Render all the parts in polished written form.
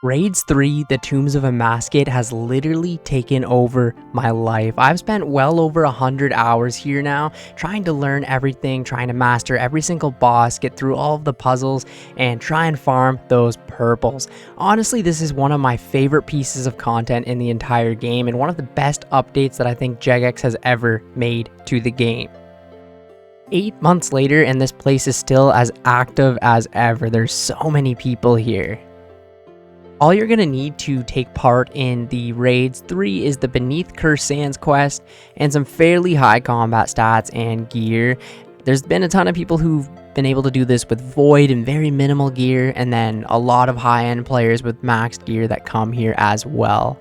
Raids 3, The Tombs of Amaskid, has literally taken over my life. I've spent well over 100 hours here now, trying to learn everything, trying to master every single boss, get through all of the puzzles, and try and farm those purples. Honestly, this is one of my favorite pieces of content in the entire game, and one of the best updates that I think Jagex has ever made to the game. 8 months later, and this place is still as active as ever. There's so many people here. All you're going to need to take part in the Raids 3 is the Beneath Cursed Sands quest and some fairly high combat stats and gear. There's been a ton of people who've been able to do this with Void and very minimal gear, and then a lot of high-end players with maxed gear that come here as well.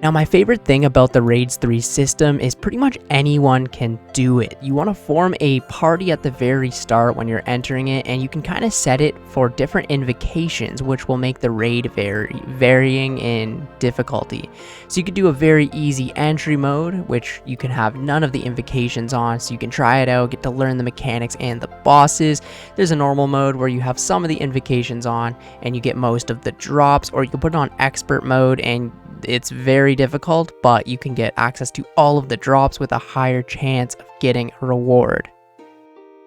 Now, my favorite thing about the Raids 3 system is pretty much anyone can do it. You want to form a party at the very start when you're entering it, and you can kind of set it for different invocations, which will make the raid varying in difficulty. So you could do a very easy entry mode, which you can have none of the invocations on, so you can try it out, get to learn the mechanics and the bosses. There's a normal mode where you have some of the invocations on, and you get most of the drops, or you can put it on expert mode, and it's very difficult, but you can get access to all of the drops with a higher chance of getting a reward.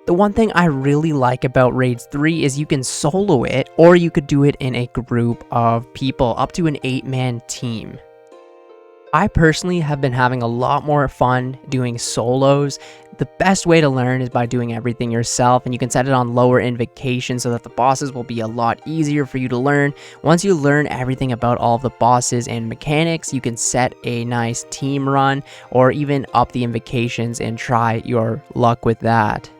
The one thing I really like about Raids 3 is you can solo it, or you could do it in a group of people, up to an 8-man team. I personally have been having a lot more fun doing solos. The best way to learn is by doing everything yourself, and you can set it on lower invocation so that the bosses will be a lot easier for you to learn. Once you learn everything about all of the bosses and mechanics, you can set a nice team run or even up the invocations and try your luck with that.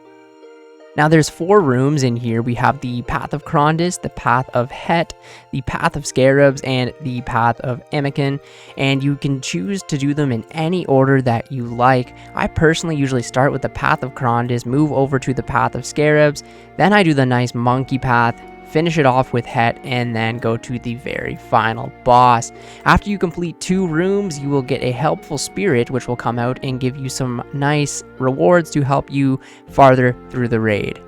Now there's 4 rooms in here. We have the Path of Krondis, the Path of Het, the Path of Scarabs, and the Path of Emikin, and you can choose to do them in any order that you like. I personally usually start with the Path of Krondis, move over to the Path of Scarabs, then I do the nice monkey path, finish it off with Het, and then go to the very final boss. After you complete 2 rooms, you will get a helpful spirit, which will come out and give you some nice rewards to help you farther through the raid.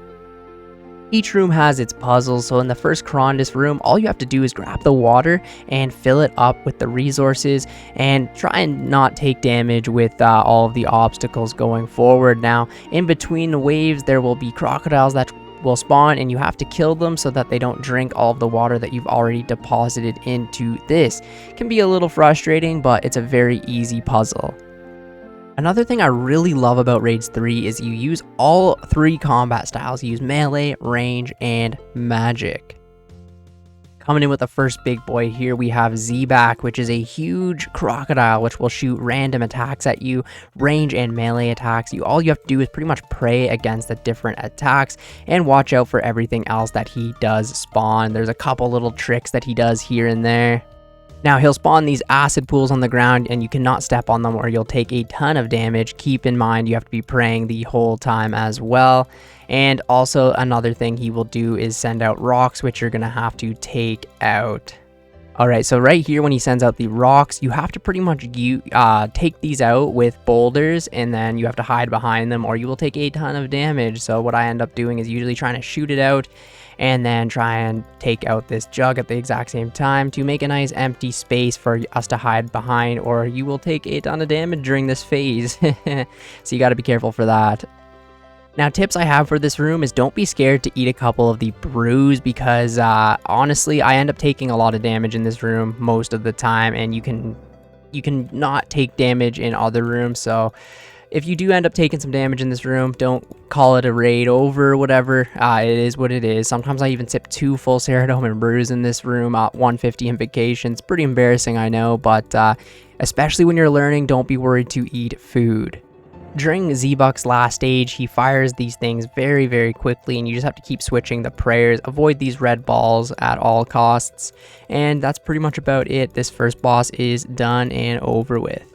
Each room has its puzzles, so in the first Krondis room, all you have to do is grab the water and fill it up with the resources, and try and not take damage with all of the obstacles going forward. Now, in between the waves, there will be crocodiles that will spawn, and you have to kill them so that they don't drink all of the water that you've already deposited into this. It can be a little frustrating, but it's a very easy puzzle. Another thing I really love about Raids 3 is you use all 3 combat styles. You use melee, range, and magic. Coming in with the first big boy here, we have Zebak, which is a huge crocodile which will shoot random attacks at you, range and melee attacks. All you have to do is pretty much pray against the different attacks and watch out for everything else that he does spawn. There's a couple little tricks that he does here and there. Now, he'll spawn these acid pools on the ground, and you cannot step on them or you'll take a ton of damage. Keep in mind, you have to be praying the whole time as well. And also, another thing he will do is send out rocks, which you're going to have to take out. Alright, so right here when he sends out the rocks, you have to pretty much take these out with boulders, and then you have to hide behind them or you will take a ton of damage. So what I end up doing is usually trying to shoot it out and then try and take out this jug at the exact same time to make a nice empty space for us to hide behind, or you will take a ton of damage during this phase. So you got to be careful for that. Now, tips I have for this room is don't be scared to eat a couple of the brews, because honestly, I end up taking a lot of damage in this room most of the time, and you can not take damage in other rooms. So if you do end up taking some damage in this room, don't call it a raid over or whatever. It is what it is. Sometimes I even sip 2 full Ceridome brews in this room at 150 invocations. Pretty embarrassing, I know, but especially when you're learning, don't be worried to eat food. During Zebak's last stage, he fires these things very, very quickly, and you just have to keep switching the prayers. Avoid these red balls at all costs, and that's pretty much about it. This first boss is done and over with.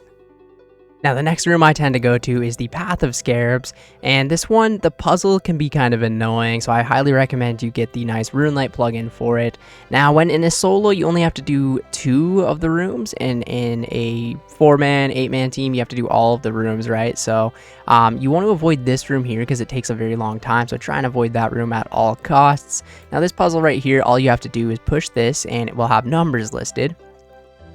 Now, the next room I tend to go to is the Path of Scarabs, and this one, the puzzle can be kind of annoying, so I highly recommend you get the nice Runelite plugin for it. Now, when in a solo, you only have to do 2 of the rooms, and in a 4-man, 8-man team, you have to do all of the rooms, right? So, you want to avoid this room here because it takes a very long time, so try and avoid that room at all costs. Now, this puzzle right here, all you have to do is push this, and it will have numbers listed.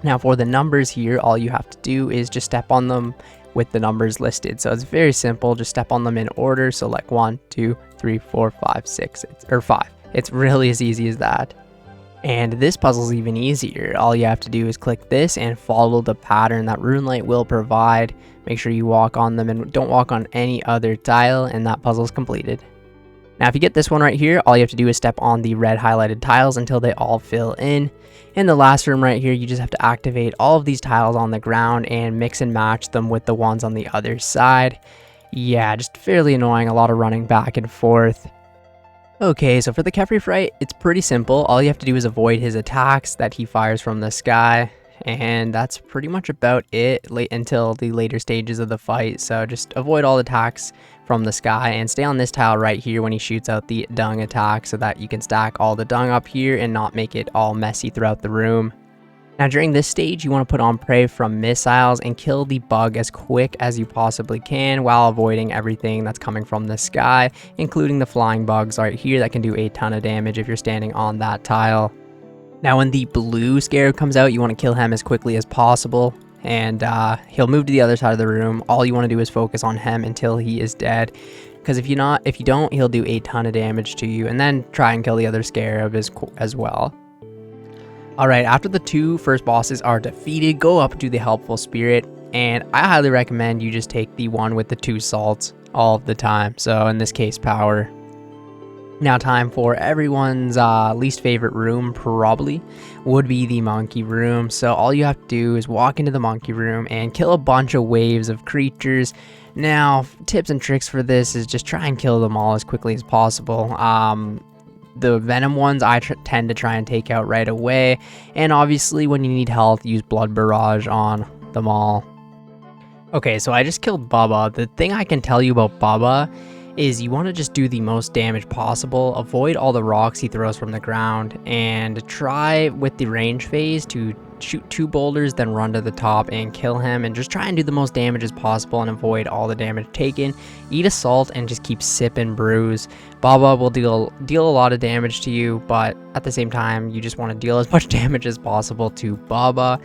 Now for the numbers here, all you have to do is just step on them with the numbers listed. So it's very simple, just step on them in order. So like 1, 2, 3, 4, 5, 6, or 5. It's really as easy as that. And this puzzle's even easier. All you have to do is click this and follow the pattern that Runelite will provide. Make sure you walk on them and don't walk on any other tile, and that puzzle's completed. Now, if you get this one right here, all you have to do is step on the red highlighted tiles until they all fill in. In the last room right here, you just have to activate all of these tiles on the ground and mix and match them with the ones on the other side. Yeah, just fairly annoying, a lot of running back and forth. Okay, so for the Kefri Fright, it's pretty simple. All you have to do is avoid his attacks that he fires from the sky. And that's pretty much about it until the later stages of the fight. So just avoid all attacks from the sky and stay on this tile right here when he shoots out the dung attack so that you can stack all the dung up here and not make it all messy throughout the room. Now during this stage, you want to put on prey from missiles and kill the bug as quick as you possibly can while avoiding everything that's coming from the sky, including the flying bugs right here that can do a ton of damage if you're standing on that tile. Now when the blue scarab comes out, you want to kill him as quickly as possible, and he'll move to the other side of the room. All you want to do is focus on him until he is dead, because if you don't, he'll do a ton of damage to you, and then try and kill the other scarab as well. Alright, after the 2 first bosses are defeated, go up to the Helpful Spirit, and I highly recommend you just take the one with the 2 salts all of the time, so in this case, power. Now time for everyone's least favorite room probably would be the monkey room. So all you have to do is walk into the monkey room and kill a bunch of waves of creatures. Now tips and tricks for this is just try and kill them all as quickly as possible. The venom ones I tend to try and take out right away, and obviously when you need health, use blood barrage on them all. Okay, so I just killed Bubba. The thing I can tell you about Bubba is you want to just do the most damage possible, avoid all the rocks he throws from the ground, and try with the range phase to shoot 2 boulders, then run to the top and kill him, and just try and do the most damage as possible and avoid all the damage taken. Eat a salt and just keep sipping brews. Baba will deal a lot of damage to you, but at the same time, you just want to deal as much damage as possible to Baba.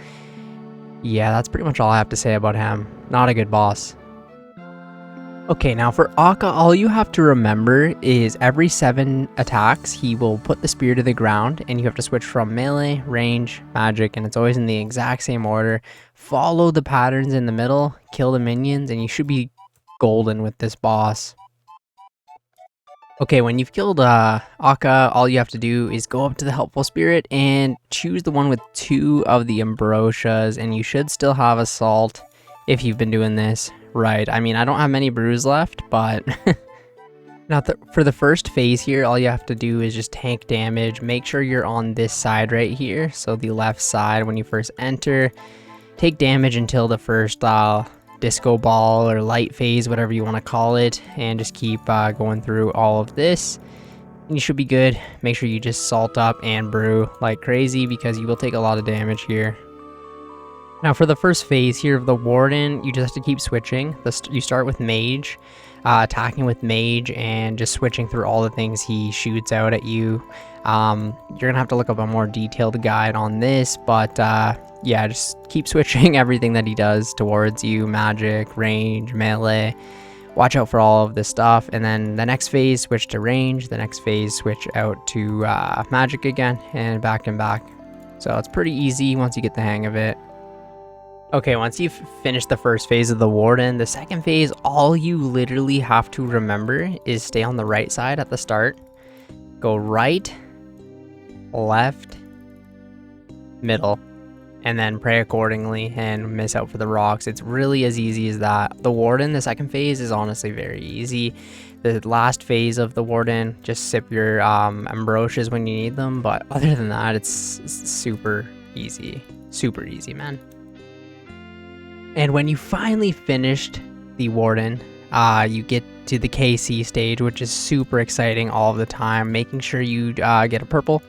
Yeah, that's pretty much all I have to say about him. Not a good boss. Okay, now for Akka, all you have to remember is every 7 attacks, he will put the spear to the ground, and you have to switch from melee, range, magic, and it's always in the exact same order. Follow the patterns in the middle, kill the minions, and you should be golden with this boss. Okay, when you've killed Akka, all you have to do is go up to the Helpful Spirit and choose the one with 2 of the ambrosias, and you should still have assault if you've been doing this right. I mean, I don't have many brews left, but now for the first phase here, all you have to do is just tank damage. Make sure you're on this side right here, so the left side when you first enter. Take damage until the first disco ball or light phase, whatever you want to call it, and just keep going through all of this, and you should be good. Make sure you just salt up and brew like crazy because you will take a lot of damage here. Now for the first phase here of the Warden, you just have to keep switching. You start with Mage, attacking with Mage, and just switching through all the things he shoots out at you. You're going to have to look up a more detailed guide on this, but yeah, just keep switching everything that he does towards you. Magic, range, melee. Watch out for all of this stuff, and then the next phase, switch to range. The next phase, switch out to magic again, and back and back. So it's pretty easy once you get the hang of it. Okay, once you've finished the first phase of the Warden, the second phase, all you literally have to remember is stay on the right side at the start. Go right, left, middle, and then pray accordingly and miss out for the rocks. It's really as easy as that. The Warden, the second phase, is honestly very easy. The last phase of the Warden, just sip your ambrosias when you need them, but other than that, it's super easy. Super easy, man. And when you finally finished the Warden, you get to the KC stage, which is super exciting all of the time, making sure you get a purple.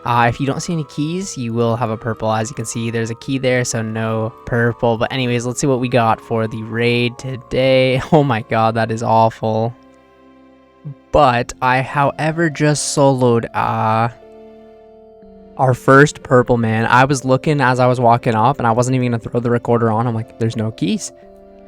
If you don't see any keys, you will have a purple. As you can see, there's a key there, so no purple. But anyways, let's see what we got for the raid today. Oh my god, that is awful. But I, however, just soloed our first purple, man. I was looking as I was walking up, and I wasn't even going to throw the recorder on. I'm like, there's no keys.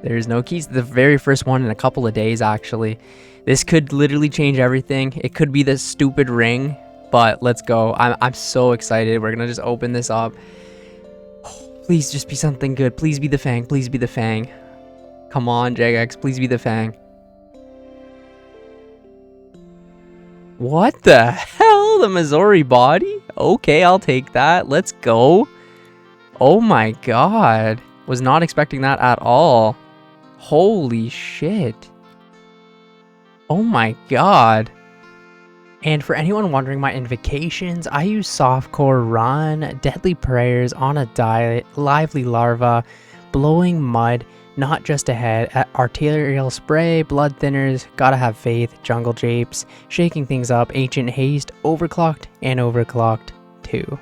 There's no keys. The very first one in a couple of days, actually. This could literally change everything. It could be this stupid ring. But let's go. I'm so excited. We're gonna just open this up. Oh, please just be something good. Please be the Fang. Please be the Fang. Come on, Jagex. Please be the Fang. What the hell? The Missouri body? Okay, I'll take that. Let's go. Oh my god. Was not expecting that at all. Holy shit. Oh my god. And for anyone wondering my invocations, I use Softcore Run, Deadly Prayers, On a Diet, Lively Larva, Blowing Mud, Not Just Ahead, Arterial Spray, Blood Thinners, Gotta Have Faith, Jungle Japes, Shaking Things Up, Ancient Haste, Overclocked, and Overclocked 2.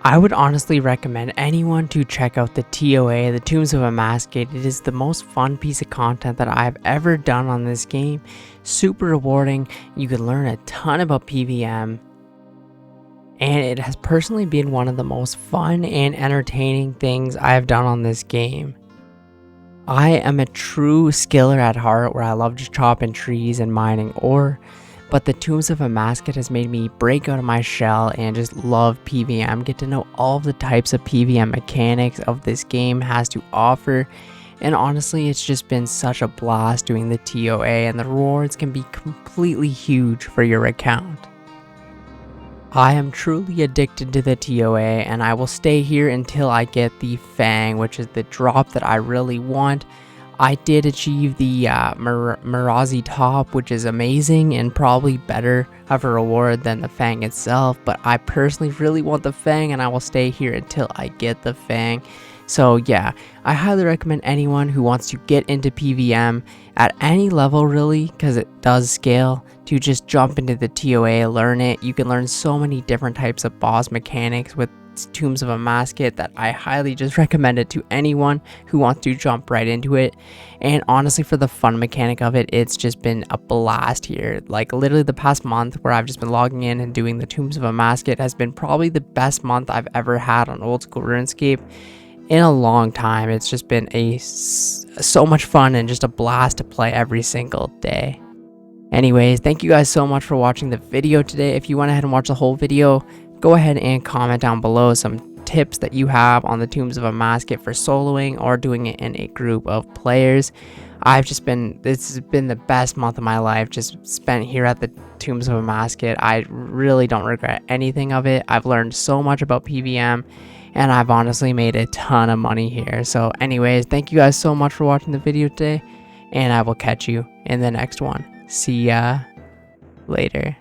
I would honestly recommend anyone to check out the TOA, the Tombs of a Masquerade. It is the most fun piece of content that I've ever done on this game. Super rewarding. You can learn a ton about PvM. And it has personally been one of the most fun and entertaining things I've done on this game. I am a true skiller at heart where I love just chopping trees and mining ore. But the Tombs of a Masquerade has made me break out of my shell and just love PvM, get to know all of the types of PvM mechanics of this game has to offer. And honestly, it's just been such a blast doing the TOA, and the rewards can be completely huge for your account. I am truly addicted to the TOA, and I will stay here until I get the Fang, which is the drop that I really want. I did achieve the Mirazi top, which is amazing and probably better of a reward than the Fang itself, but I personally really want the Fang, and I will stay here until I get the Fang. So yeah, I highly recommend anyone who wants to get into PvM at any level really, because it does scale, to just jump into the TOA, learn it. You can learn so many different types of boss mechanics with Tombs of a Masquerade that I highly just recommend it to anyone who wants to jump right into it. And honestly, for the fun mechanic of it, it's just been a blast here. Like literally the past month where I've just been logging in and doing the Tombs of a Masquerade has been probably the best month I've ever had on old school RuneScape in a long time. It's just been so much fun and just a blast to play every single day. Anyways, thank you guys so much for watching the video today. If you went ahead and watched the whole video, go ahead and comment down below some tips that you have on the Tombs of a Masquerade for soloing or doing it in a group of players. This has been the best month of my life just spent here at the Tombs of a Masquerade. I really don't regret anything of it. I've learned so much about PvM, and I've honestly made a ton of money here. So anyways, thank you guys so much for watching the video today, and I will catch you in the next one. See ya later.